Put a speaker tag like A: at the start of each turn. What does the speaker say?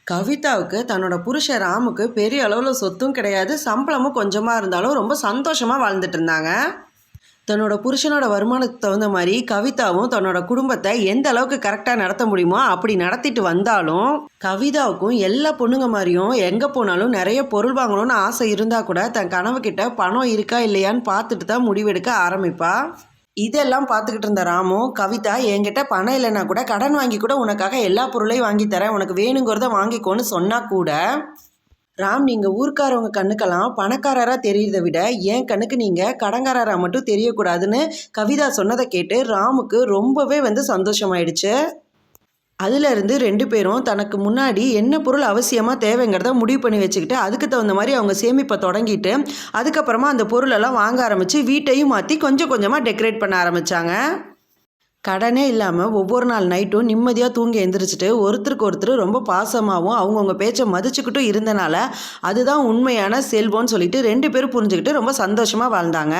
A: கவிதாவுக்கு தன்னோட புருஷன் ராமுக்கு பெரிய அளவில் சொத்தும் கிடையாது, சம்பளமும் கொஞ்சமாக இருந்தாலும் ரொம்ப சந்தோஷமாக வாழ்ந்துட்டு இருந்தாங்க. தன்னோட புருஷனோட வருமானத்துக்கு தகுந்த மாதிரி கவிதாவும் தன்னோட குடும்பத்தை எந்த அளவுக்கு கரெக்டாக நடத்த முடியுமோ அப்படி நடத்திட்டு வந்தாலும், கவிதாவுக்கும் எல்லா பொண்ணுங்க மாதிரியும் எங்கே போனாலும் நிறைய பொருள் வாங்கணும்னு ஆசை இருந்தால் கூட தன் கனவுக்கிட்ட பணம் இருக்கா இல்லையான்னு பார்த்துட்டு தான் முடிவெடுக்க ஆரம்பிப்பா. இதெல்லாம் பார்த்துக்கிட்டு இருந்த ராமு, கவிதா என்கிட்ட பணம் இல்லைன்னா கூட கடன் வாங்கி கூட உனக்காக எல்லா பொருளையும் வாங்கி தரேன், உனக்கு வேணுங்கிறத வாங்கிக்கோன்னு சொன்னால் கூட, ராம் நீங்கள் ஊர்க்காரவங்க கண்ணுக்கெல்லாம் பணக்காரராக தெரியுறதை விட என் கண்ணுக்கு நீங்கள் கடங்காரராக மட்டும் தெரியக்கூடாதுன்னு கவிதா சொன்னதை கேட்டு ராமுக்கு ரொம்பவே சந்தோஷமாயிடுச்சு. அதிலிருந்து 2 பேரும் தனக்கு முன்னாடி என்ன பொருள் அவசியமாக தேவைங்கிறத முடிவு பண்ணி வச்சுக்கிட்டு அதுக்கு தகுந்த மாதிரி அவங்க சேமிப்பை தொடங்கிட்டு அதுக்கப்புறமா அந்த பொருளெல்லாம் வாங்க ஆரம்பித்து வீட்டையும் மாற்றி கொஞ்சம் கொஞ்சமாக டெக்கரேட் பண்ண ஆரம்பித்தாங்க. கடனே இல்லாமல் ஒவ்வொரு நாள் நைட்டும் நிம்மதியாக தூங்கி எழுந்திரிச்சிட்டு ஒருத்தருக்கு ஒருத்தர் ரொம்ப பாசமாகவும் அவங்கவுங்க பேச்சை மதிச்சுக்கிட்டும் இருந்தனால அதுதான் உண்மையான செல்வம்னு சொல்லிட்டு 2 பேரும் புரிஞ்சுக்கிட்டு ரொம்ப சந்தோஷமாக வாழ்ந்தாங்க.